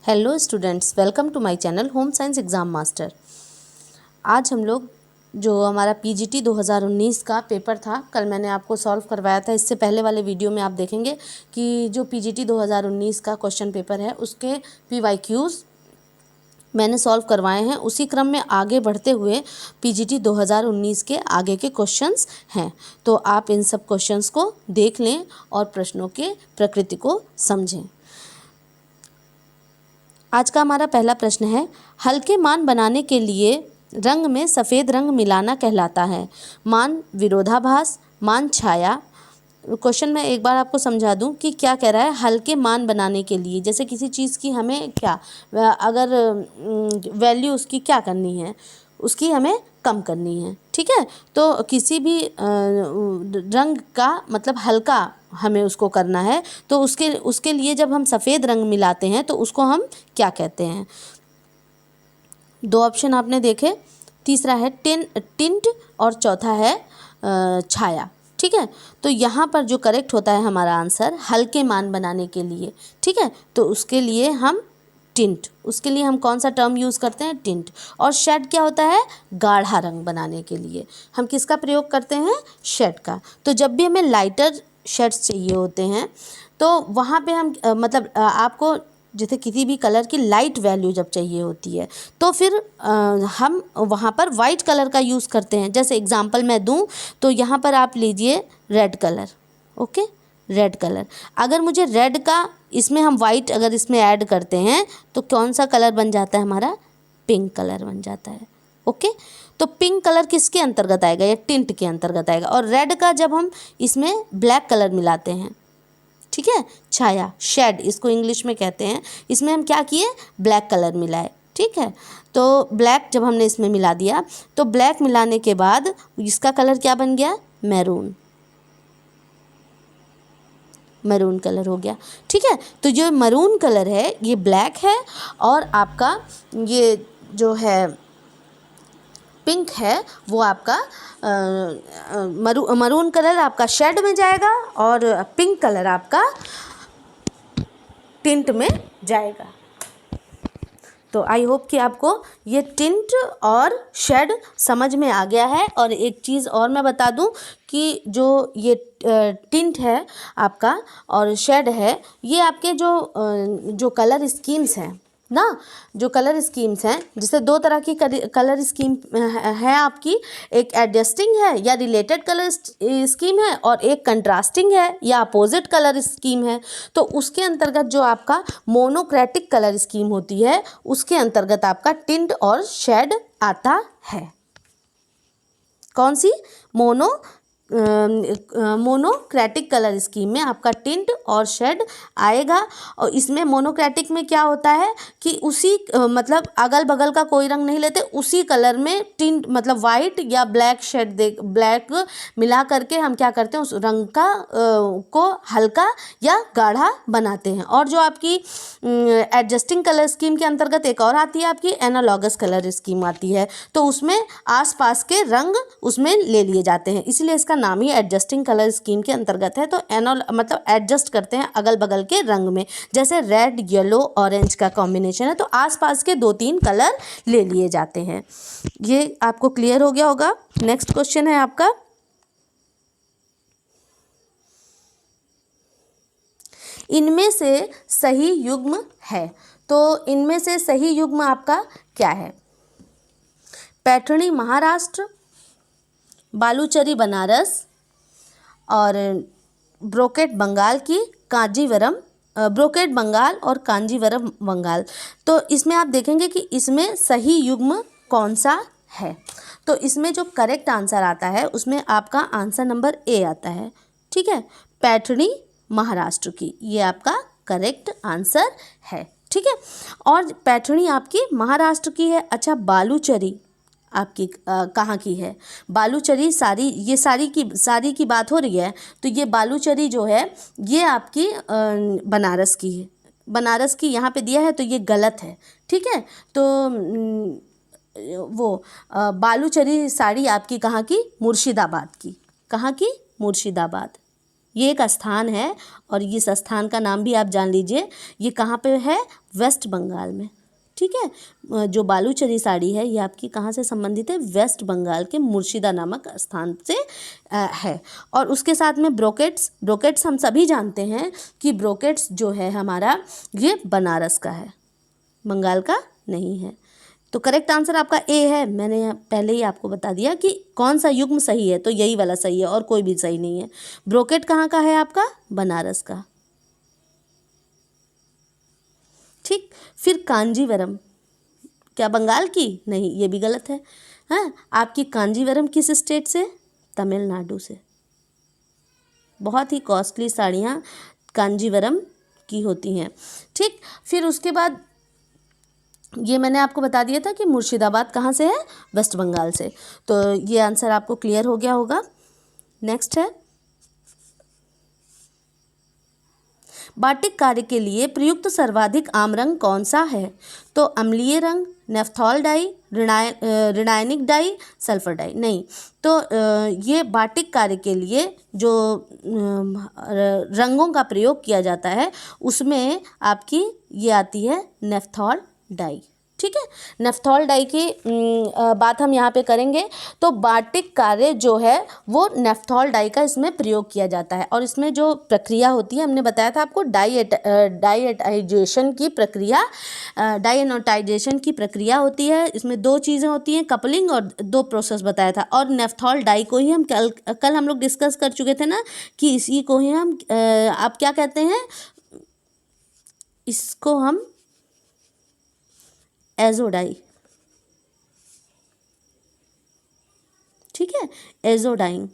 Hello students, welcome to my channel home science exam master. आज हम लोग जो हमारा पीजीटी 2019 का पेपर था, कल मैंने आपको सॉल्व करवाया था। इससे पहले वाले वीडियो में आप देखेंगे कि जो पीजीटी 2019 का क्वेश्चन पेपर है उसके पीवाईक्यूज़ मैंने सॉल्व करवाए हैं। उसी क्रम में आगे बढ़ते हुए पीजीटी 2019 के आगे के क्वेश्चंस हैं, तो आप इन सब क्वेश्चंस को देख लें और प्रश्नों के प्रकृति को समझें। आज का हमारा पहला प्रश्न है, हल्के मान बनाने के लिए रंग में सफ़ेद रंग मिलाना कहलाता है। मान विरोधाभास, मान छाया। क्वेश्चन मैं एक बार आपको समझा दूं कि क्या कह रहा है। हल्के मान बनाने के लिए, जैसे किसी चीज़ की हमें क्या अगर वैल्यू उसकी क्या करनी है, उसकी हमें कम करनी है, ठीक है। तो किसी भी रंग का मतलब हल्का हमें उसको करना है, तो उसके लिए जब हम सफ़ेद रंग मिलाते हैं तो उसको हम क्या कहते हैं। दो ऑप्शन आपने देखे, तीसरा है टिंट और चौथा है छाया, ठीक है। तो यहाँ पर जो करेक्ट होता है हमारा आंसर हल्के मान बनाने के लिए, ठीक है। तो उसके लिए हम टिंट, उसके लिए हम कौन सा टर्म यूज़ करते हैं, टिंट। और शेड क्या होता है, गाढ़ा रंग बनाने के लिए हम किसका प्रयोग करते हैं, शेड का। तो जब भी हमें लाइटर शेड्स चाहिए होते हैं तो वहाँ पे हम आपको जैसे किसी भी कलर की लाइट वैल्यू जब चाहिए होती है तो फिर हम वहाँ पर वाइट कलर का यूज़ करते हैं। जैसे एग्जांपल मैं दूँ तो यहाँ पर आप लीजिए red colour, okay, red colour. अगर मुझे रेड का इसमें हम वाइट अगर इसमें ऐड करते हैं तो कौन सा कलर बन जाता है हमारा, पिंक कलर बन जाता है, ओके। तो पिंक कलर किसके अंतर्गत आएगा, या टिंट के अंतर्गत आएगा। और रेड का जब हम इसमें ब्लैक कलर मिलाते हैं, ठीक है, छाया, शेड इसको इंग्लिश में कहते हैं, इसमें हम क्या किए, ब्लैक कलर मिलाए, ठीक है। तो ब्लैक जब हमने इसमें मिला दिया तो ब्लैक मिलाने के बाद इसका कलर क्या बन गया, मैरून, मैरून कलर हो गया, ठीक है। तो जो मैरून कलर है ये ब्लैक है और आपका ये जो है पिंक है वो आपका मरून कलर आपका शेड में जाएगा और पिंक कलर आपका टिंट में जाएगा। तो आई होप कि आपको ये टिंट और शेड समझ में आ गया है। और एक चीज़ और मैं बता दूं कि जो ये टिंट है आपका और शेड है, ये आपके जो कलर स्कीम्स हैं ना, जो कलर स्कीम्स हैं, जिससे दो तरह की कलर स्कीम है आपकी, एक एडजस्टिंग है या रिलेटेड कलर स्कीम है और एक कंट्रास्टिंग है या अपोजिट कलर स्कीम है। तो उसके अंतर्गत जो आपका मोनोक्रेटिक कलर स्कीम होती है उसके अंतर्गत आपका टिंट और शेड आता है। कौन सी, मोनोक्रेटिक कलर स्कीम में आपका टिंट और शेड आएगा। और इसमें मोनोक्रेटिक में क्या होता है कि उसी मतलब अगल बगल का कोई रंग नहीं लेते, उसी कलर में टिंट मतलब वाइट या ब्लैक शेड ब्लैक मिला करके हम क्या करते हैं, उस रंग का को हल्का या गाढ़ा बनाते हैं। और जो आपकी एडजस्टिंग कलर स्कीम के अंतर्गत एक और आती है आपकी एनालॉगस कलर स्कीम आती है, तो उसमें आसपास के रंग उसमें ले लिए जाते हैं, इसलिए इसका नाम ही एडजस्टिंग कलर स्कीम के अंतर्गत है। तो मतलब एडजस्ट करते हैं अगल बगल के रंग में, जैसे रेड येलो ऑरेंज का कॉम्बिनेशन है तो आसपास के 2-3 कलर ले लिए जाते हैं। ये आपको क्लियर हो गया होगा। नेक्स्ट क्वेश्चन है आपका, इनमें से सही युग्म है। तो इनमें से सही युग्म आपका क्या है, पैठणी महाराष्ट्र, बालूचरी बनारस और ब्रोकेट बंगाल की कांजीवरम, ब्रोकेट बंगाल और कांजीवरम बंगाल। तो इसमें आप देखेंगे कि इसमें सही युग्म कौन सा है। तो इसमें जो करेक्ट आंसर आता है उसमें आपका आंसर नंबर ए आता है, ठीक है, पैठणी महाराष्ट्र की, ये आपका करेक्ट आंसर है, ठीक है। और पैठणी आपकी महाराष्ट्र की है। अच्छा, बालूचरी आपकी कहाँ की है, बालूचरी साड़ी, ये साड़ी की बात हो रही है तो ये बालूचरी जो है ये आपकी बनारस की है, बनारस की यहाँ पे दिया है तो ये गलत है, ठीक है। तो वो बालूचरी साड़ी आपकी कहाँ की, मुर्शिदाबाद की, कहाँ की, मुर्शिदाबाद, ये एक स्थान है और इस स्थान का नाम भी आप जान लीजिए। ये कहाँ पे है? वेस्ट बंगाल में। ठीक है, जो बालूचरी साड़ी है ये आपकी कहाँ से संबंधित है? वेस्ट बंगाल के मुर्शिदा नामक स्थान से है। और उसके साथ में ब्रोकेट्स हम सभी जानते हैं कि ब्रोकेट्स जो है हमारा ये बनारस का है, बंगाल का नहीं है। तो करेक्ट आंसर आपका ए है। मैंने पहले ही आपको बता दिया कि कौन सा युग्म सही है, तो यही वाला सही है और कोई भी सही नहीं है। ब्रोकेट कहाँ का है आपका? बनारस का। ठीक, फिर कांजीवरम क्या बंगाल की? नहीं, ये भी गलत है। हाँ, आपकी कांजीवरम किस स्टेट से? तमिलनाडु से। बहुत ही कॉस्टली साड़ियाँ कांजीवरम की होती हैं। ठीक, फिर उसके बाद ये मैंने आपको बता दिया था कि मुर्शिदाबाद कहाँ से है? वेस्ट बंगाल से। तो ये आंसर आपको क्लियर हो गया होगा। नेक्स्ट है, बाटिक कार्य के लिए प्रयुक्त सर्वाधिक आम रंग कौन सा है? तो अम्लीय रंग, नेफ्थॉल डाई, ऋणायनिक डाई, सल्फर डाई। नहीं, तो ये बाटिक कार्य के लिए जो रंगों का प्रयोग किया जाता है उसमें आपकी ये आती है नेफ्थॉल डाई। ठीक है, नेफ्थॉल डाई की बात हम यहाँ पे करेंगे। तो बाटिक कार्य जो है वो नेफ्थॉल डाई का इसमें प्रयोग किया जाता है और इसमें जो प्रक्रिया होती है हमने बताया था आपको डाइएटाइजेशन की प्रक्रिया होती है। इसमें दो चीज़ें होती हैं, कपलिंग और दो प्रोसेस बताया था। और नेफ्थॉल डाई को ही हम कल हम लोग डिस्कस कर चुके थे ना कि इसी को ही हम आप क्या कहते हैं, इसको हम एजोडाई। ठीक है, एजोडाइन,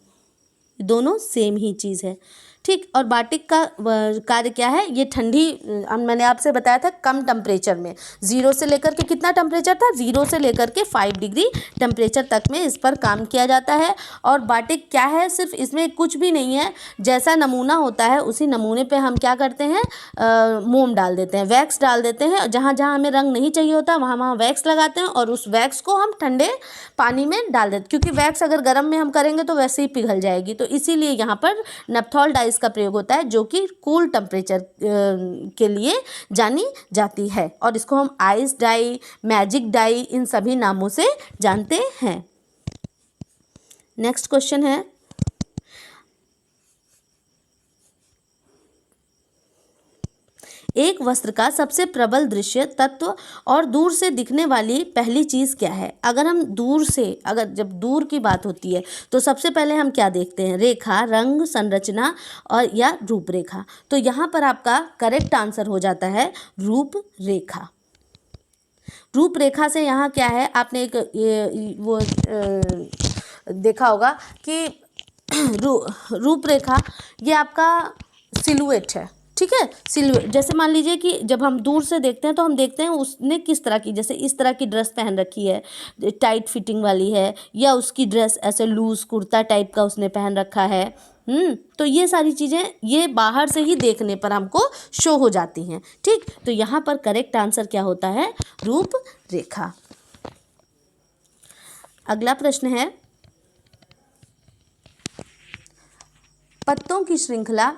दोनों सेम ही चीज़ है। ठीक, और बाटिक का कार्य क्या है? ये ठंडी, मैंने आपसे बताया था कम टेम्परेचर में, 0 से लेकर के कितना टेम्परेचर था? 0 से लेकर के 5 डिग्री टेम्परेचर तक में इस पर काम किया जाता है। और बाटिक क्या है? सिर्फ इसमें कुछ भी नहीं है, जैसा नमूना होता है उसी नमूने पे हम क्या करते हैं, मोम डाल देते हैं, वैक्स डाल देते हैं। जहाँ जहाँ हमें रंग नहीं चाहिए होता वहाँ वहाँ वैक्स लगाते हैं और उस वैक्स को हम ठंडे पानी में डाल देते, क्योंकि वैक्स अगर गर्म में हम करेंगे तो वैसे ही पिघल जाएगी। तो इसीलिए यहाँ पर नेफ्थॉल डाई का प्रयोग होता है जो कि कूल टेम्परेचर के लिए जानी जाती है। और इसको हम आइस डाई, मैजिक डाई, इन सभी नामों से जानते हैं। नेक्स्ट क्वेश्चन है, एक वस्त्र का सबसे प्रबल दृश्य तत्व और दूर से दिखने वाली पहली चीज़ क्या है? अगर हम दूर से, अगर जब दूर की बात होती है तो सबसे पहले हम क्या देखते हैं? रेखा, रंग, संरचना और या रूपरेखा। तो यहाँ पर आपका करेक्ट आंसर हो जाता है रूपरेखा। रूपरेखा से यहाँ क्या है, आपने एक वो देखा होगा कि रूपरेखा ये आपका सिलुएट है। ठीक है, सिलुएट, जैसे मान लीजिए कि जब हम दूर से देखते हैं तो हम देखते हैं उसने किस तरह की, जैसे इस तरह की ड्रेस पहन रखी है, टाइट फिटिंग वाली है, या उसकी ड्रेस ऐसे लूज कुर्ता टाइप का उसने पहन रखा है। तो ये सारी चीज़ें ये बाहर से ही देखने पर हमको शो हो जाती हैं। ठीक, तो यहाँ पर करेक्ट आंसर क्या होता है? रूपरेखा। अगला प्रश्न है, पत्तों की श्रृंखला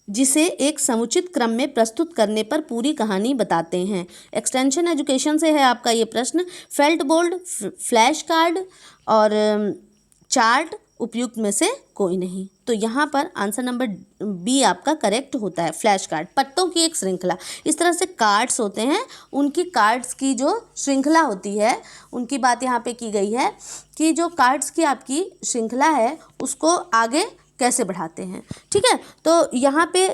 जिसे एक समुचित क्रम में प्रस्तुत करने पर पूरी कहानी बताते हैं। एक्सटेंशन एजुकेशन से है आपका ये प्रश्न। फेल्ट बोल्ड, फ्लैश कार्ड और चार्ट उपयुक्त में से कोई नहीं। तो यहाँ पर आंसर नंबर बी आपका करेक्ट होता है, फ्लैश कार्ड। पत्तों की एक श्रृंखला, इस तरह से कार्ड्स होते हैं, उनकी कार्ड्स की जो श्रृंखला होती है उनकी बात यहाँ पे की गई है कि जो कार्ड्स की आपकी श्रृंखला है उसको आगे कैसे बढ़ाते हैं। ठीक है, तो यहाँ पे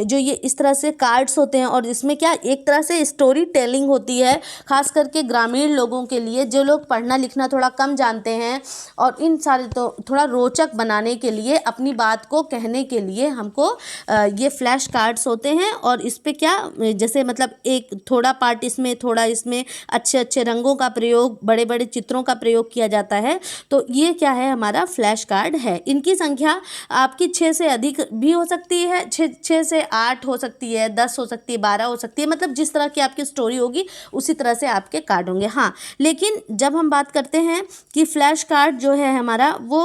जो ये इस तरह से कार्ड्स होते हैं और इसमें क्या एक तरह से स्टोरी टेलिंग होती है, खास करके ग्रामीण लोगों के लिए, जो लोग पढ़ना लिखना थोड़ा कम जानते हैं, और इन सारे तो थोड़ा रोचक बनाने के लिए, अपनी बात को कहने के लिए हमको ये फ्लैश कार्ड्स होते हैं। और इस पर क्या, जैसे मतलब एक थोड़ा पार्ट इसमें, थोड़ा इसमें अच्छे अच्छे रंगों का प्रयोग, बड़े बड़े चित्रों का प्रयोग किया जाता है। तो ये क्या है, हमारा फ्लैश कार्ड है। इनकी संख्या आपकी 6 से अधिक भी हो सकती है, 6 से 8 हो सकती है, 10 हो सकती है, 12 हो सकती है, मतलब जिस तरह की आपकी स्टोरी होगी उसी तरह से आपके कार्ड होंगे। हाँ, लेकिन जब हम बात करते हैं कि फ्लैश कार्ड जो है हमारा वो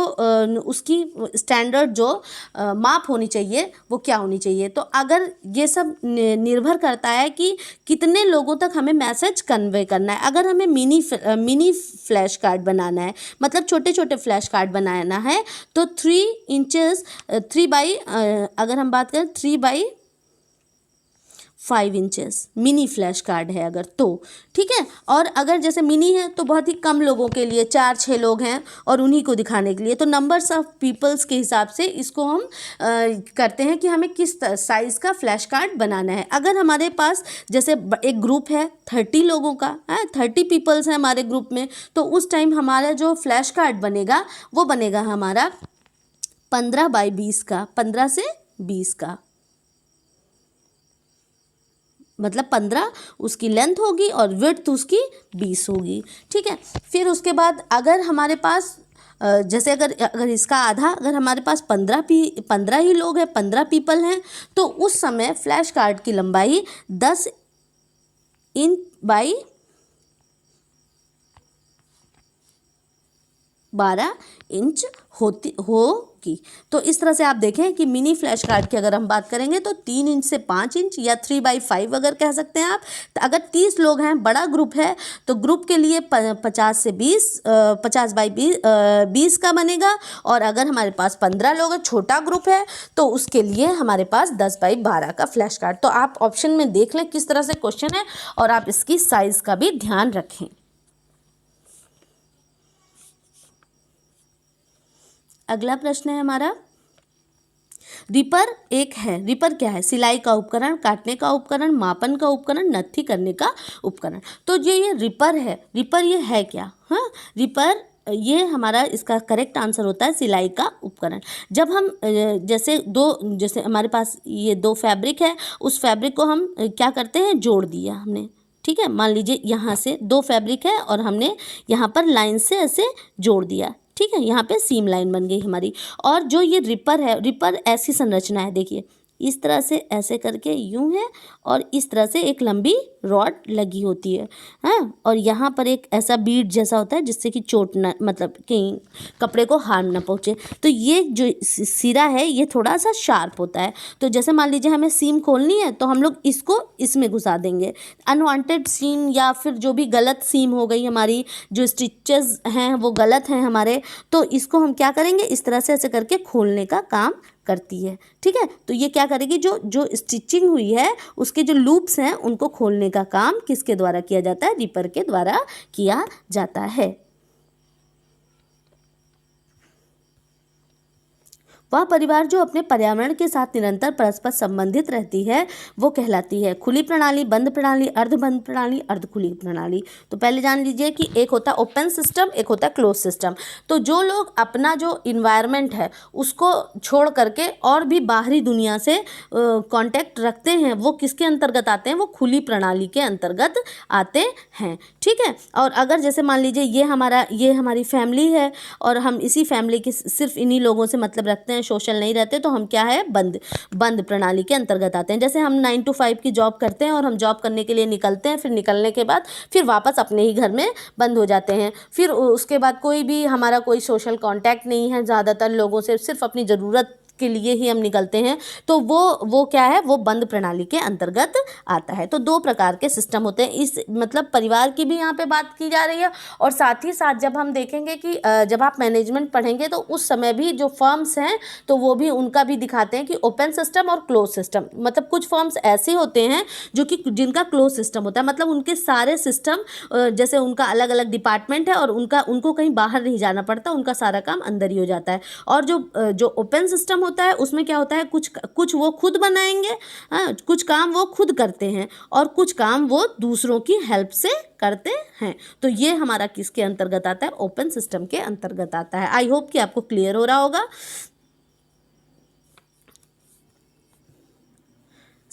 उसकी स्टैंडर्ड जो माप होनी चाहिए वो क्या होनी चाहिए, तो अगर ये सब निर्भर करता है कि कितने लोगों तक हमें मैसेज कन्वे करना है। अगर हमें मिनी फ्लैश कार्ड बनाना है, मतलब छोटे छोटे फ्लैश कार्ड बनाना है, तो 3 इंचेस 3 बाई अगर हम बात करें 3 by 5 inches mini flash card है अगर, तो ठीक है। और अगर जैसे मिनी है तो बहुत ही कम लोगों के लिए, 4-6 लोग हैं और उन्हीं को दिखाने के लिए, तो नंबर्स ऑफ पीपल्स के हिसाब से इसको हम करते हैं कि हमें किस साइज़ का फ्लैश कार्ड बनाना है। अगर हमारे पास जैसे एक ग्रुप है 30 लोगों का है, 30 पीपल्स हैं हमारे ग्रुप में, तो उस टाइम हमारा जो फ्लैश कार्ड बनेगा वो बनेगा हमारा 15 बाई 20 का, 15 से 20 का, मतलब 15 उसकी लेंथ होगी और विड्थ उसकी 20 होगी, ठीक है। फिर उसके बाद अगर हमारे पास जैसे अगर इसका आधा, अगर हमारे पास 15 ही लोग हैं, 15 पीपल हैं, तो उस समय फ्लैश कार्ड की लंबाई 10 इंच बाई 12 इंच होगी। तो इस तरह से आप देखें कि मिनी फ्लैश कार्ड की अगर हम बात करेंगे तो 3 इंच से 5 इंच या 3/5 अगर कह सकते हैं आप। तो अगर 30 लोग हैं, बड़ा ग्रुप है, तो ग्रुप के लिए 50 बाई 20 का बनेगा। और अगर हमारे पास 15 लोग हैं, छोटा ग्रुप है, तो उसके लिए हमारे पास 10/12 का फ्लैश कार्ड। तो आप ऑप्शन में देख लें किस तरह से क्वेश्चन है और आप इसकी साइज़ का भी ध्यान रखें। अगला प्रश्न है हमारा, रिपर एक है, रिपर क्या है? सिलाई का उपकरण, काटने का उपकरण, मापन का उपकरण, नत्थी करने का उपकरण। तो जो ये रिपर है, रिपर ये है क्या? हाँ, रिपर ये हमारा इसका करेक्ट आंसर होता है सिलाई का उपकरण। जब हम जैसे हमारे पास ये 2 फैब्रिक है, उस फैब्रिक को हम क्या करते हैं, जोड़ दिया हमने, ठीक है। मान लीजिए यहाँ से 2 फैब्रिक है और हमने यहाँ पर लाइन से ऐसे जोड़ दिया, ठीक है, यहाँ पे सीम लाइन बन गई हमारी। और जो ये रिपर है, रिपर ऐसी संरचना है, देखिए इस तरह से ऐसे करके यूं है और इस तरह से एक लंबी रॉड लगी होती है, हाँ, और यहाँ पर एक ऐसा बीड जैसा होता है जिससे कि चोट ना, मतलब कहीं कपड़े को हार्म ना पहुँचे। तो ये जो सिरा है ये थोड़ा सा शार्प होता है। तो जैसे मान लीजिए हमें सीम खोलनी है तो हम लोग इसको इसमें घुसा देंगे। अनवांटेड सीम या फिर जो भी गलत सीम हो गई हमारी, जो स्टिचेस हैं वो गलत हैं हमारे, तो इसको हम क्या करेंगे, इस तरह से ऐसे करके खोलने का काम करती है, ठीक है। तो ये क्या करेगी, जो जो स्टिचिंग हुई है उसके जो लूप्स हैं उनको खोलने का काम किसके द्वारा किया जाता है? रिपर के द्वारा किया जाता है। वह परिवार जो अपने पर्यावरण के साथ निरंतर परस्पर संबंधित रहती है वो कहलाती है खुली प्रणाली, बंद प्रणाली, अर्धबंद प्रणाली, अर्धखुली प्रणाली। तो पहले जान लीजिए कि एक होता है ओपन सिस्टम, एक होता है क्लोज सिस्टम। तो जो लोग अपना जो इन्वायरमेंट है उसको छोड़ करके और भी बाहरी दुनिया से कांटेक्ट रखते हैं, वो किसके अंतर्गत आते हैं? वो खुली प्रणाली के अंतर्गत आते हैं, ठीक है। और अगर जैसे मान लीजिए ये हमारी फैमिली है और हम इसी फैमिली की सिर्फ इन्हीं लोगों से मतलब रखते हैं, सोशल नहीं रहते, तो हम क्या है, बंद प्रणाली के अंतर्गत आते हैं। जैसे हम 9 to 5 की जॉब करते हैं और हम जॉब करने के लिए निकलते हैं, फिर निकलने के बाद फिर वापस अपने ही घर में बंद हो जाते हैं। फिर उसके बाद कोई भी हमारा कोई सोशल कांटेक्ट नहीं है ज़्यादातर लोगों से, सिर्फ अपनी ज़रूरत के लिए ही हम निकलते हैं, तो वो क्या है, वो बंद प्रणाली के अंतर्गत आता है। तो 2 प्रकार के सिस्टम होते हैं। इस मतलब परिवार की भी यहाँ पे बात की जा रही है और साथ ही साथ जब हम देखेंगे कि जब आप मैनेजमेंट पढ़ेंगे तो उस समय भी जो फर्म्स हैं तो वो भी उनका भी दिखाते हैं कि ओपन सिस्टम और क्लोज सिस्टम। मतलब कुछ फर्म्स ऐसे होते हैं जो कि जिनका क्लोज सिस्टम होता है, मतलब उनके सारे सिस्टम जैसे उनका अलग अलग डिपार्टमेंट है और उनको कहीं बाहर नहीं जाना पड़ता, उनका सारा काम अंदर ही हो जाता है। और जो ओपन सिस्टम होता है उसमें क्या होता है, कुछ वो खुद बनाएंगे, हाँ, कुछ काम वो खुद करते हैं और कुछ काम वो दूसरों की हेल्प से करते हैं। तो ये हमारा किसके अंतर्गत आता है? ओपन सिस्टम के अंतर्गत आता है। आई होप कि आपको क्लियर हो रहा होगा।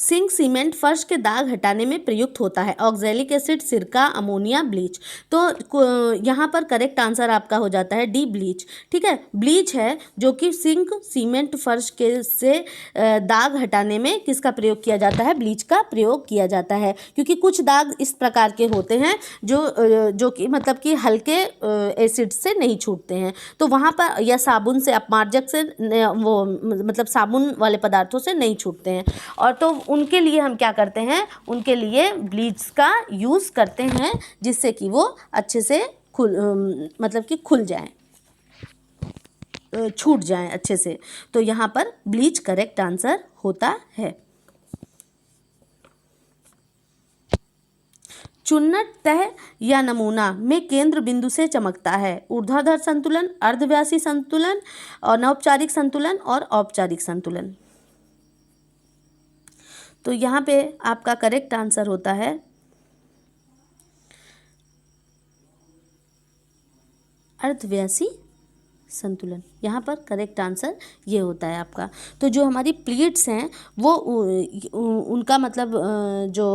सिंक सीमेंट फर्श के दाग हटाने में प्रयुक्त होता है? ऑक्जेलिक एसिड, सिरका, अमोनिया, ब्लीच। तो यहाँ पर करेक्ट आंसर आपका हो जाता है डी, ब्लीच। ठीक है, ब्लीच है जो कि सिंक सीमेंट फर्श के से दाग हटाने में किसका प्रयोग किया जाता है? ब्लीच का प्रयोग किया जाता है, क्योंकि कुछ दाग इस प्रकार के होते हैं जो कि मतलब कि हल्के एसिड से नहीं छूटते हैं, तो वहाँ पर या साबुन से, अपमार्जक से वो मतलब साबुन वाले पदार्थों से नहीं छूटते हैं, और तो उनके लिए हम क्या करते हैं? उनके लिए ब्लीच का यूज़ करते हैं, जिससे कि वो अच्छे से मतलब कि खुल जाएं, छूट जाएं अच्छे से। तो यहाँ पर ब्लीच करेक्ट आंसर होता है। चुन्नट तह या नमूना में केंद्र बिंदु से चमकता है? ऊर्ध्वाधर संतुलन, अर्धव्यासी संतुलन, अनौपचारिक संतुलन और औपचारिक संतुलन। तो यहाँ पे आपका करेक्ट आंसर होता है अर्धव्यासी संतुलन। यहाँ पर करेक्ट आंसर ये होता है आपका। तो जो हमारी प्लेट्स हैं वो उनका मतलब जो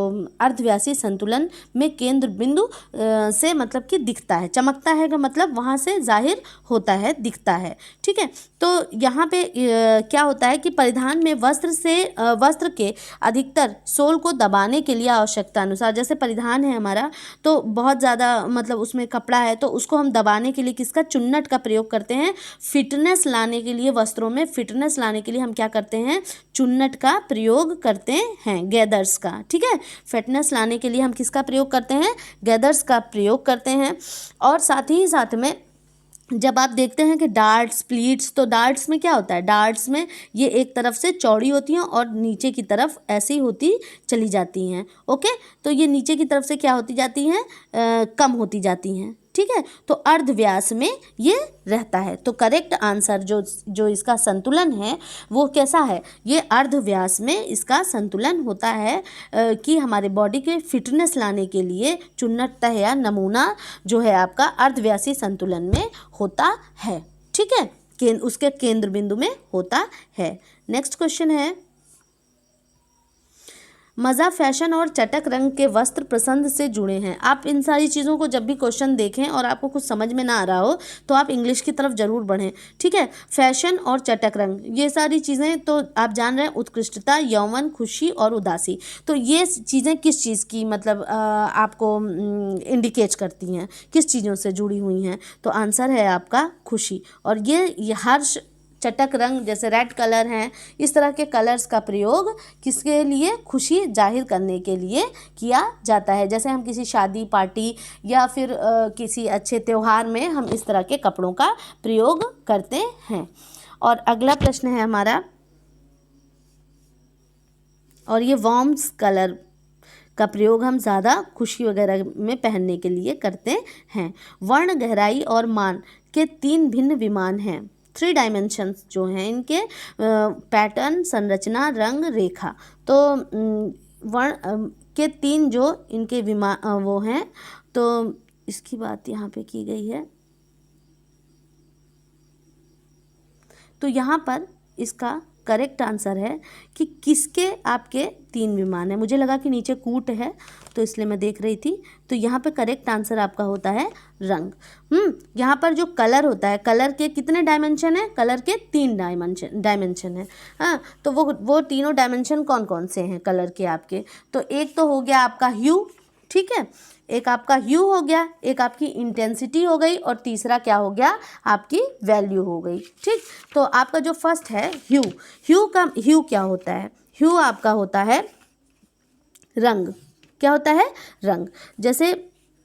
अर्धव्यासी संतुलन में केंद्र बिंदु से मतलब कि दिखता है, चमकता है का मतलब वहाँ से जाहिर होता है, दिखता है। ठीक है, तो यहाँ पे क्या होता है कि परिधान में वस्त्र के अधिकतर सोल को दबाने के लिए आवश्यकता अनुसार, जैसे परिधान है हमारा तो बहुत ज़्यादा मतलब उसमें कपड़ा है, तो उसको हम दबाने के लिए किसका? चुन्नट का प्रयोग करते हैं। फिटनेस लाने के लिए, वस्त्रों में फिटनेस लाने के लिए हम क्या करते हैं? चुन्नट का प्रयोग करते हैं, गैदर्स का। ठीक है, फिटनेस लाने के लिए हम किसका प्रयोग करते हैं? गैदर्स का प्रयोग करते हैं। और साथ ही साथ में जब आप देखते हैं कि डार्ट्स, प्लीट्स, तो डार्ट्स में क्या होता है? डार्ट्स में ये एक तरफ से चौड़ी होती हैं और नीचे की तरफ ऐसी होती चली जाती हैं। ओके, तो ये नीचे की तरफ से क्या होती जाती हैं? कम होती जाती हैं। ठीक है, तो अर्धव्यास में ये रहता है। तो करेक्ट आंसर जो इसका संतुलन है वो कैसा है? ये अर्धव्यास में इसका संतुलन होता है कि हमारे बॉडी के फिटनेस लाने के लिए चुन्नट तह या नमूना जो है आपका अर्धव्यासी संतुलन में होता है। ठीक है, उसके केंद्र बिंदु में होता है। नेक्स्ट क्वेश्चन है, मज़ा फैशन और चटक रंग के वस्त्र पसंद से जुड़े हैं। आप इन सारी चीज़ों को जब भी क्वेश्चन देखें और आपको कुछ समझ में ना आ रहा हो तो आप इंग्लिश की तरफ ज़रूर बढ़ें। ठीक है, फैशन और चटक रंग, ये सारी चीज़ें तो आप जान रहे हैं, उत्कृष्टता, यौवन, खुशी और उदासी। तो ये चीज़ें किस चीज़ की मतलब आपको इंडिकेट करती हैं, किस चीज़ों से जुड़ी हुई हैं? तो आंसर है आपका खुशी। और ये हर्ष, चटक रंग जैसे रेड कलर हैं, इस तरह के कलर्स का प्रयोग किसके लिए? खुशी जाहिर करने के लिए किया जाता है। जैसे हम किसी शादी पार्टी या फिर किसी अच्छे त्यौहार में हम इस तरह के कपड़ों का प्रयोग करते हैं। और अगला प्रश्न है हमारा, और ये वार्म्स कलर का प्रयोग हम ज़्यादा खुशी वगैरह में पहनने के लिए करते हैं। वर्ण, गहराई और मान के 3 भिन्न विमान हैं। 3 डायमेंशंस जो हैं इनके, पैटर्न, संरचना, रंग, रेखा। तो वर्ण के 3 जो इनके विमान वो हैं, तो इसकी बात यहाँ पे की गई है। तो यहाँ पर इसका करेक्ट आंसर है कि किसके आपके 3 विमान है। मुझे लगा कि नीचे कूट है तो इसलिए मैं देख रही थी। तो यहाँ पे करेक्ट आंसर आपका होता है रंग। यहाँ पर जो कलर होता है, कलर के कितने डायमेंशन है? कलर के 3 डायमेंशन है। हाँ, तो वो तीनों डायमेंशन कौन कौन से हैं कलर के आपके? तो एक तो हो गया आपका ह्यू, ठीक है, एक आपका ह्यू हो गया, एक आपकी इंटेंसिटी हो गई, और तीसरा क्या हो गया? आपकी वैल्यू हो गई। ठीक, तो आपका जो फर्स्ट है ह्यू, ह्यू क्या होता है? ह्यू आपका होता है रंग। क्या होता है? रंग। जैसे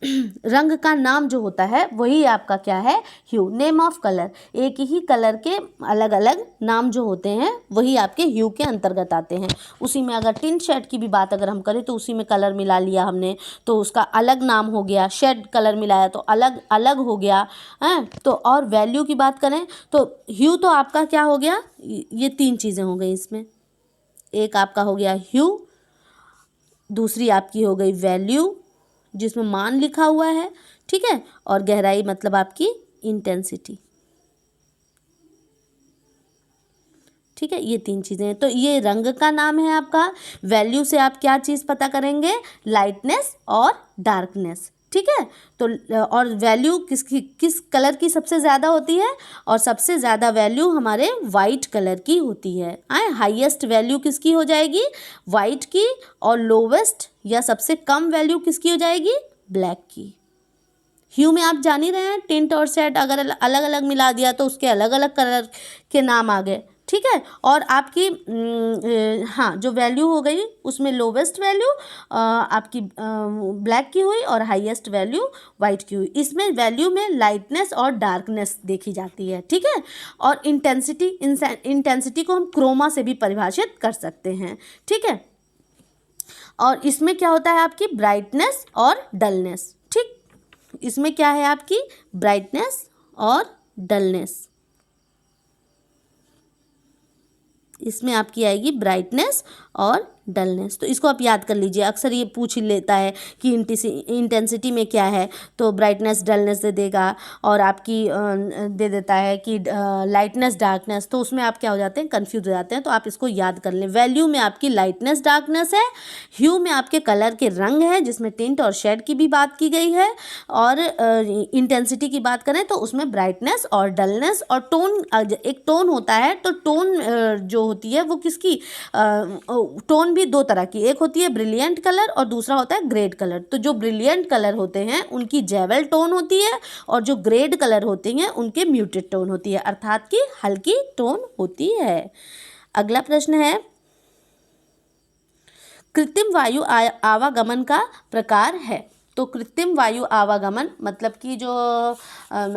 रंग का नाम जो होता है वही आपका क्या है? ह्यू। नेम ऑफ कलर, एक ही कलर के अलग अलग नाम जो होते हैं वही आपके ह्यू के अंतर्गत आते हैं। उसी में अगर टिन शेड की भी बात अगर हम करें तो उसी में कलर मिला लिया हमने तो उसका अलग नाम हो गया, शेड कलर मिलाया तो अलग अलग हो गया है। तो और वैल्यू की बात करें तो ह्यू तो आपका क्या हो गया? ये 3 चीज़ें हो गई इसमें। एक आपका हो गया ह्यू, दूसरी आपकी हो गई वैल्यू जिसमें मान लिखा हुआ है, ठीक है, और गहराई मतलब आपकी इंटेंसिटी। ठीक है, ये 3 चीज़ें हैं। तो ये रंग का नाम है आपका। वैल्यू से आप क्या चीज़ पता करेंगे? लाइटनेस और डार्कनेस, ठीक है। तो और वैल्यू किस कलर की सबसे ज़्यादा होती है? और सबसे ज़्यादा वैल्यू हमारे वाइट कलर की होती है। हाईएस्ट वैल्यू किसकी हो जाएगी? वाइट की। और लोवेस्ट या सबसे कम वैल्यू किसकी हो जाएगी? ब्लैक की। ह्यू में आप जान ही रहे हैं, टिंट और शेड अगर अलग अलग मिला दिया तो उसके अलग अलग कलर के नाम आ गए, ठीक है। और आपकी हाँ, जो वैल्यू हो गई उसमें लोवेस्ट वैल्यू आपकी ब्लैक की हुई और हाईएस्ट वैल्यू वाइट की हुई। इसमें वैल्यू में लाइटनेस और डार्कनेस देखी जाती है, ठीक है। और इंटेंसिटी को हम क्रोमा से भी परिभाषित कर सकते हैं, ठीक है। और इसमें क्या होता है? आपकी ब्राइटनेस और डलनेस, ठीक। इसमें क्या है? आपकी ब्राइटनेस और डलनेस। इसमें आपकी आएगी ब्राइटनेस और डलनेस। तो इसको आप याद कर लीजिए, अक्सर ये पूछ लेता है कि इंटेंसिटी में क्या है, तो ब्राइटनेस डलनेस दे देगा, और आपकी दे देता है कि लाइटनेस डार्कनेस, तो उसमें आप क्या हो जाते हैं? कंफ्यूज हो जाते हैं। तो आप इसको याद कर लें। वैल्यू में आपकी लाइटनेस डार्कनेस है, ह्यू में आपके कलर के रंग है जिसमें टिंट और शेड की भी बात की गई है, और इंटेंसिटी की बात करें तो उसमें ब्राइटनेस और डलनेस, और टोन, एक टोन होता है, तो टोन जो होती है वो किसकी? टोन भी 2 तरह की, एक होती है ब्रिलियंट कलर और दूसरा होता है ग्रेड कलर। तो जो ब्रिलियंट कलर होते हैं उनकी जेवल टोन होती है, और जो ग्रेड कलर होते हैं उनके म्यूटेड टोन होती है, अर्थात कि हल्की टोन होती है। अगला प्रश्न है, कृत्रिम वायु आवागमन का प्रकार है। तो कृत्रिम वायु आवागमन मतलब कि जो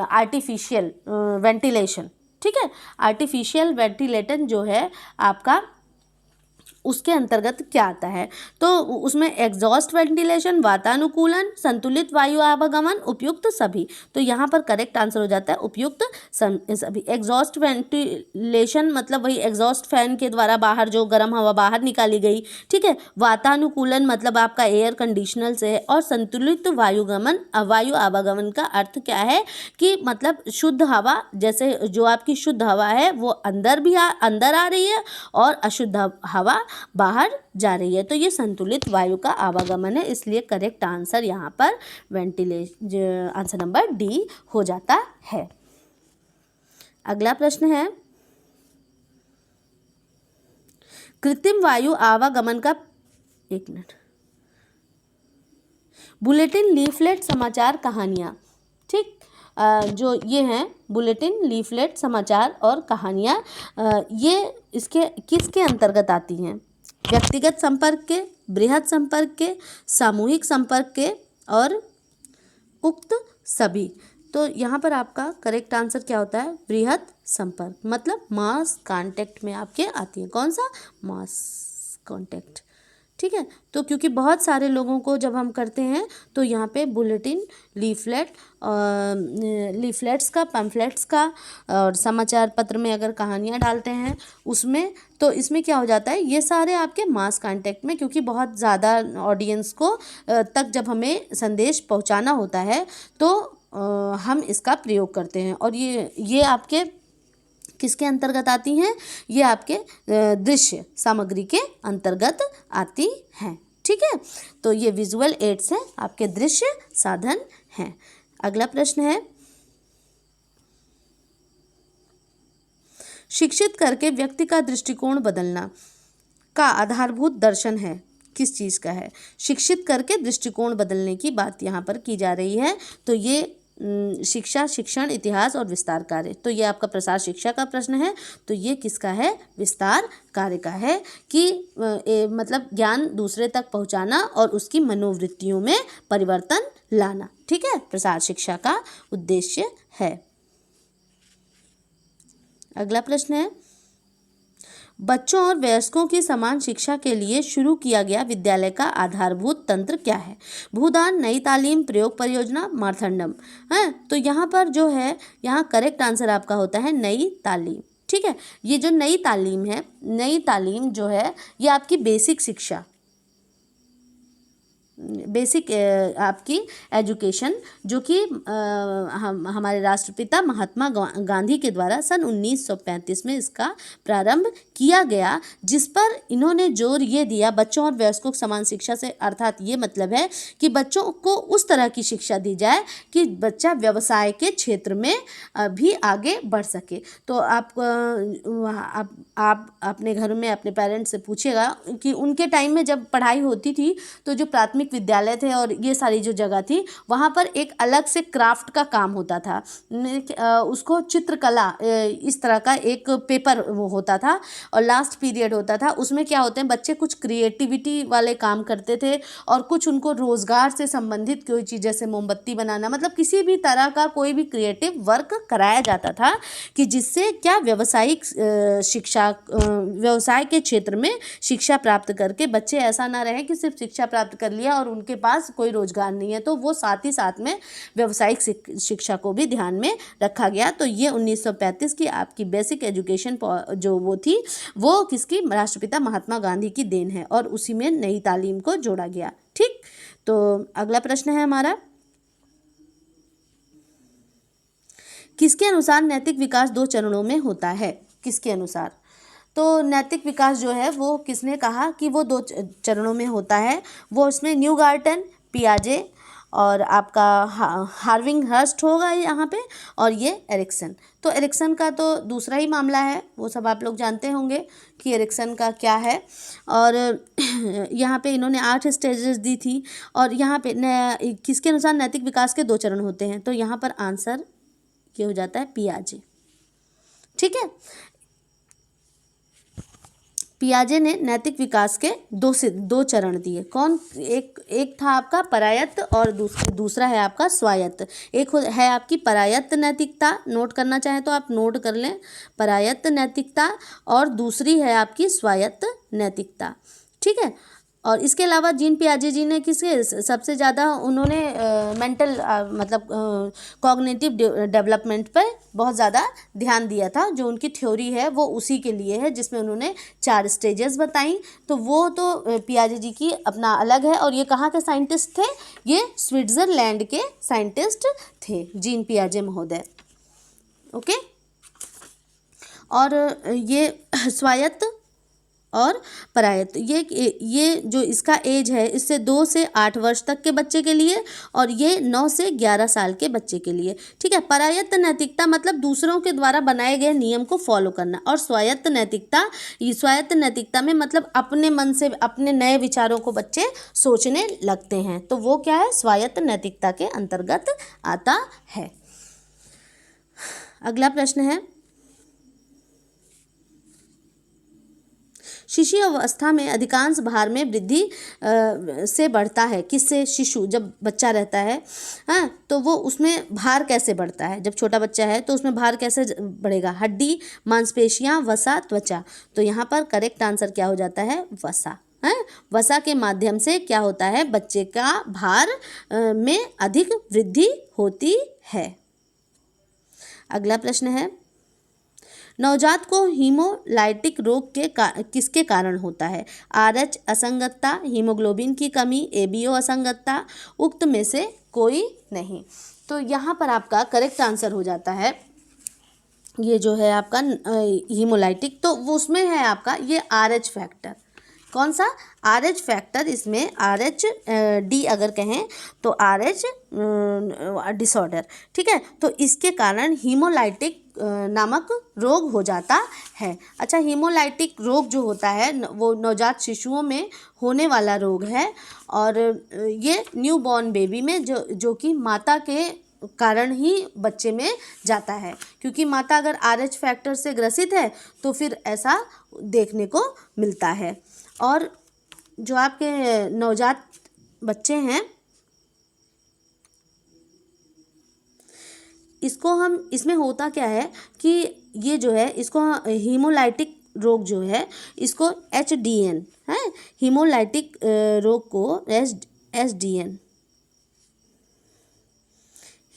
आर्टिफिशियल वेंटिलेशन, ठीक है, आर्टिफिशियल वेंटिलेशन जो है आपका, उसके अंतर्गत क्या आता है? तो उसमें एग्जॉस्ट वेंटिलेशन, वातानुकूलन, संतुलित वायु आवागमन, उपयुक्त सभी। तो यहाँ पर करेक्ट आंसर हो जाता है उपयुक्त सभी। एग्जॉस्ट वेंटिलेशन मतलब वही एग्जॉस्ट फैन के द्वारा बाहर जो गर्म हवा बाहर निकाली गई, ठीक है। वातानुकूलन मतलब आपका एयर कंडीशनर से है। और संतुलित वायु आवागमन का अर्थ क्या है? कि मतलब शुद्ध हवा, जैसे जो आपकी शुद्ध हवा है वो अंदर आ रही है, और अशुद्ध हवा बाहर जा रही है। तो ये संतुलित वायु का आवागमन है, इसलिए करेक्ट आंसर यहाँ पर वेंटिलेशन, आंसर नंबर डी हो जाता है। अगला प्रश्न है, कृत्रिम वायु आवागमन का, एक मिनट, बुलेटिन, लीफलेट, समाचार, कहानियाँ, ठीक। जो ये हैं बुलेटिन, लीफलेट, समाचार और कहानियाँ, ये इसके किसके अंतर्गत आती हैं? व्यक्तिगत संपर्क के, बृहद संपर्क के, सामूहिक संपर्क के, और उक्त सभी। तो यहाँ पर आपका करेक्ट आंसर क्या होता है? बृहद संपर्क, मतलब मास कांटेक्ट में आपके आती है। कौन सा? मास कांटेक्ट, ठीक है। तो क्योंकि बहुत सारे लोगों को जब हम करते हैं तो यहाँ पे बुलेटिन, लीफलेट्स का, पैम्फलेट्स का, और समाचार पत्र में अगर कहानियाँ डालते हैं उसमें, तो इसमें क्या हो जाता है? ये सारे आपके मास कांटेक्ट में, क्योंकि बहुत ज़्यादा ऑडियंस को तक जब हमें संदेश पहुँचाना होता है तो हम इसका प्रयोग करते हैं। और ये आपके किसके अंतर्गत आती हैं? ये आपके दृश्य सामग्री के अंतर्गत आती हैं, ठीक है। तो ये विजुअल एड्स हैं, आपके दृश्य साधन हैं। अगला प्रश्न है, शिक्षित करके व्यक्ति का दृष्टिकोण बदलना का आधारभूत दर्शन है, किस चीज़ का है? शिक्षित करके दृष्टिकोण बदलने की बात यहाँ पर की जा रही है। तो ये शिक्षा, शिक्षण, इतिहास और विस्तार कार्य। तो ये आपका प्रसार शिक्षा का प्रश्न है। तो ये किसका है? विस्तार कार्य का है, कि मतलब ज्ञान दूसरे तक पहुंचाना और उसकी मनोवृत्तियों में परिवर्तन लाना, ठीक है, प्रसार शिक्षा का उद्देश्य है। अगला प्रश्न है, बच्चों और वयस्कों की समान शिक्षा के लिए शुरू किया गया विद्यालय का आधारभूत तंत्र क्या है? भूदान, नई तालीम, प्रयोग परियोजना, मार्थंडम है। तो यहाँ पर जो है, यहाँ करेक्ट आंसर आपका होता है नई तालीम, ठीक है। ये जो नई तालीम है, नई तालीम जो है ये आपकी बेसिक शिक्षा, बेसिक आपकी एजुकेशन जो कि हमारे राष्ट्रपिता महात्मा गांधी के द्वारा सन 1935 में इसका प्रारंभ किया गया, जिस पर इन्होंने जोर ये दिया बच्चों और वयस्कों को समान शिक्षा से, अर्थात ये मतलब है कि बच्चों को उस तरह की शिक्षा दी जाए कि बच्चा व्यवसाय के क्षेत्र में भी आगे बढ़ सके। तो आप अपने घर में अपने पेरेंट्स से पूछिएगा कि उनके टाइम में जब पढ़ाई होती थी तो जो प्राथमिक विद्यालय थे और ये सारी जो जगह थी वहाँ पर एक अलग से क्राफ्ट का काम होता था, उसको चित्रकला इस तरह का एक पेपर वो होता था और लास्ट पीरियड होता था। उसमें क्या होते हैं, बच्चे कुछ क्रिएटिविटी वाले काम करते थे और कुछ उनको रोज़गार से संबंधित कोई चीज़ जैसे मोमबत्ती बनाना, मतलब किसी भी तरह का कोई भी क्रिएटिव वर्क कराया जाता था कि जिससे क्या व्यावसायिक शिक्षा, व्यवसाय के क्षेत्र में शिक्षा प्राप्त करके बच्चे ऐसा ना रहे कि सिर्फ शिक्षा प्राप्त कर लिया और उनके पास कोई रोजगार नहीं है, तो वो साथ ही साथ में व्यावसायिक शिक्षा को भी ध्यान में रखा गया। तो ये 1935 की आपकी बेसिक एजुकेशन जो वो थी वो किसकी, राष्ट्रपिता महात्मा गांधी की देन है और उसी में नई तालीम को जोड़ा गया। ठीक, तो अगला प्रश्न है हमारा, किसके अनुसार नैतिक विकास 2 चरणों में होता है? किसके अनुसार? तो नैतिक विकास जो है वो किसने कहा कि वो 2 चरणों में होता है? वो उसमें न्यूगार्टन, पियाजे और आपका हार्विंग हर्स्ट होगा यहाँ पे, और ये एरिक्सन। तो एरिक्सन का तो दूसरा ही मामला है, वो सब आप लोग जानते होंगे कि एरिक्सन का क्या है। और यहाँ पे इन्होंने 8 स्टेजेस दी थी और यहाँ पे किसके अनुसार नैतिक विकास के 2 चरण होते हैं? तो यहाँ पर आंसर ये हो जाता है पियाजे। ठीक है, पियाजे ने नैतिक विकास के 2 चरण दिए। कौन? एक था आपका परायत्त और दूसरा है आपका स्वायत्त। एक है आपकी परायत्त नैतिकता, नोट करना चाहें तो आप नोट कर लें, परायत्त नैतिकता, और दूसरी है आपकी स्वायत्त नैतिकता। ठीक है, और इसके अलावा जीन पियाजे जी ने किसके सबसे ज़्यादा उन्होंने मेंटल मतलब कॉग्निटिव डेवलपमेंट पर बहुत ज़्यादा ध्यान दिया था। जो उनकी थ्योरी है वो उसी के लिए है जिसमें उन्होंने 4 स्टेजेस बताई। तो वो तो पियाजे जी की अपना अलग है। और ये कहाँ के साइंटिस्ट थे? ये स्विट्ज़रलैंड के साइंटिस्ट थे, जीन पियाजे महोदय। ओके, और ये स्वायत्त और परायत्त, ये जो इसका एज है इससे 2 से 8 वर्ष तक के बच्चे के लिए और ये 9 से 11 साल के बच्चे के लिए। ठीक है, परायत्त नैतिकता मतलब दूसरों के द्वारा बनाए गए नियम को फॉलो करना, और स्वायत्त नैतिकता में मतलब अपने मन से अपने नए विचारों को बच्चे सोचने लगते हैं, तो वो क्या है, स्वायत्त नैतिकता के अंतर्गत आता है। अगला प्रश्न है, शिशु अवस्था में अधिकांश भार में वृद्धि से बढ़ता है। किससे? शिशु जब बच्चा रहता है, हाँ, तो वो उसमें भार कैसे बढ़ता है? जब छोटा बच्चा है तो उसमें भार कैसे बढ़ेगा? हड्डी, मांसपेशियां, वसा, त्वचा। तो यहाँ पर करेक्ट आंसर क्या हो जाता है? वसा। है, वसा के माध्यम से क्या होता है, बच्चे का भार में अधिक वृद्धि होती है। अगला प्रश्न है, नवजात को हीमोलाइटिक रोग किसके कारण होता है? RH असंगतता, हीमोग्लोबिन की कमी, ABO असंगतता, उक्त में से कोई नहीं। तो यहाँ पर आपका करेक्ट आंसर हो जाता है ये जो है आपका हीमोलाइटिक, तो वो उसमें है आपका ये RH फैक्टर। कौन सा? RH फैक्टर, इसमें RH अगर कहें तो RH डिसऑर्डर। ठीक है, तो इसके कारण हीमोलाइटिक नामक रोग हो जाता है। अच्छा, हीमोलाइटिक रोग जो होता है वो नवजात शिशुओं में होने वाला रोग है और ये न्यूबॉर्न बेबी में जो कि माता के कारण ही बच्चे में जाता है, क्योंकि माता अगर RH फैक्टर से ग्रसित है तो फिर ऐसा देखने को मिलता है। और जो आपके नवजात बच्चे हैं इसमें होता क्या है कि ये जो है इसको हीमोलाइटिक रोग जो है इसको HDN है, हीमोलाइटिक रोग को SDN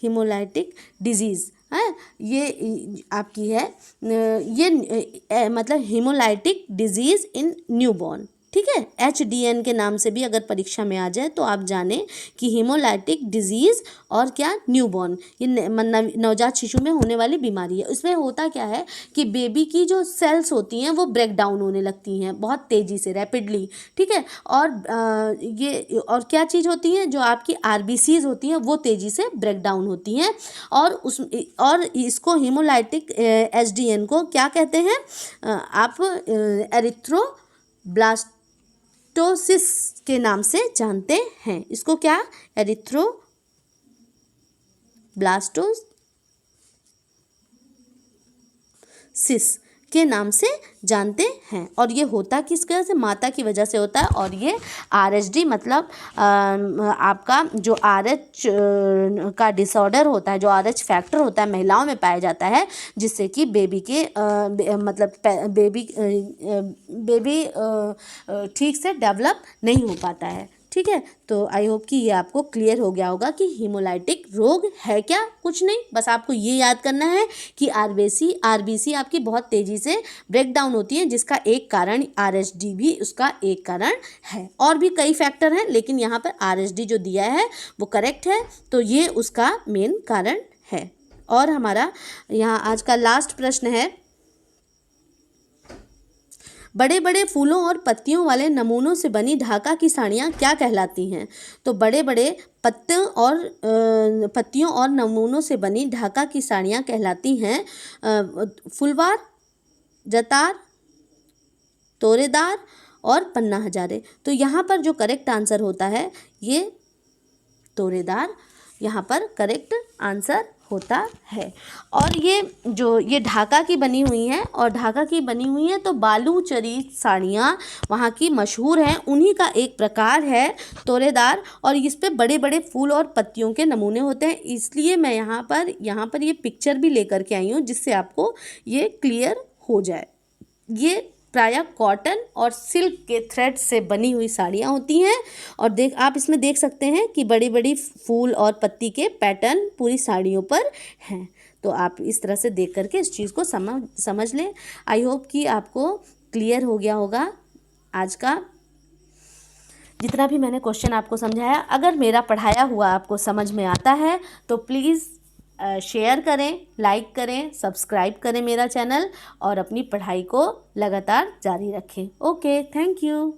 हीमोलाइटिक डिजीज़ है, ये आपकी है, ये मतलब हीमोलाइटिक डिजीज़ इन न्यूबॉर्न। ठीक ठीक है। HDN के नाम से भी अगर परीक्षा में आ जाए तो आप जानें कि हीमोलाइटिक डिजीज़ और क्या न्यूबॉर्न, ये नवजात शिशु में होने वाली बीमारी है। इसमें होता क्या है कि बेबी की जो सेल्स होती हैं वो ब्रेक डाउन होने लगती हैं बहुत तेज़ी से, रैपिडली, ठीक है। और ये और क्या चीज़ होती है, जो आपकी RBCs होती हैं वो तेज़ी से ब्रेक डाउन होती हैं। और इसको हीमोलाइटिक HDN को क्या कहते हैं, आप एरिथ्रोब्लास्टोसिस के नाम से जानते हैं। इसको क्या, एरिथ्रोब्लास्टोसिस के नाम से जानते हैं। और ये होता किस वजह से, माता की वजह से होता है। और ये RHD मतलब आपका जो RH का डिसऑर्डर होता है, जो RH फैक्टर होता है महिलाओं में पाया जाता है, जिससे कि बेबी के बेबी ठीक से डेवलप नहीं हो पाता है, ठीक है। तो आई होप कि ये आपको क्लियर हो गया होगा कि हीमोलाइटिक रोग है क्या, कुछ नहीं, बस आपको ये याद करना है कि RBC आपकी बहुत तेज़ी से ब्रेक डाउन होती है, जिसका एक कारण RHD भी उसका एक कारण है। और भी कई फैक्टर हैं, लेकिन यहाँ पर RHD जो दिया है वो करेक्ट है, तो ये उसका मेन कारण है। और हमारा यहाँ आज का लास्ट प्रश्न है, बड़े बड़े फूलों और पत्तियों वाले नमूनों से बनी ढाका की साड़ियाँ क्या कहलाती हैं। तो बड़े बड़े पत्तियों और नमूनों से बनी ढाका की साड़ियाँ कहलाती हैं फुलवार, जतार, तोरेदार और पन्ना हजारे। तो यहाँ पर जो करेक्ट आंसर होता है ये तोरेदार यहाँ पर करेक्ट आंसर होता है। और ये ढाका की बनी हुई हैं, और ढाका की बनी हुई हैं तो बालूचरी साड़ियाँ वहाँ की मशहूर हैं, उन्हीं का एक प्रकार है तोरेदार। और इस पे बड़े बड़े फूल और पत्तियों के नमूने होते हैं, इसलिए मैं यहाँ पर ये पिक्चर भी लेकर के आई हूँ, जिससे आपको ये क्लियर हो जाए। ये प्रायः कॉटन और सिल्क के थ्रेड से बनी हुई साड़ियाँ होती हैं। और आप इसमें देख सकते हैं कि बड़ी बड़ी फूल और पत्ती के पैटर्न पूरी साड़ियों पर हैं। तो आप इस तरह से देख करके इस चीज़ को समझ लें। आई होप कि आपको क्लियर हो गया होगा आज का जितना भी मैंने क्वेश्चन आपको समझाया। अगर मेरा पढ़ाया हुआ आपको समझ में आता है तो प्लीज़ शेयर करें, लाइक करें, सब्सक्राइब करें मेरा चैनल, और अपनी पढ़ाई को लगातार जारी रखें। Okay, thank you.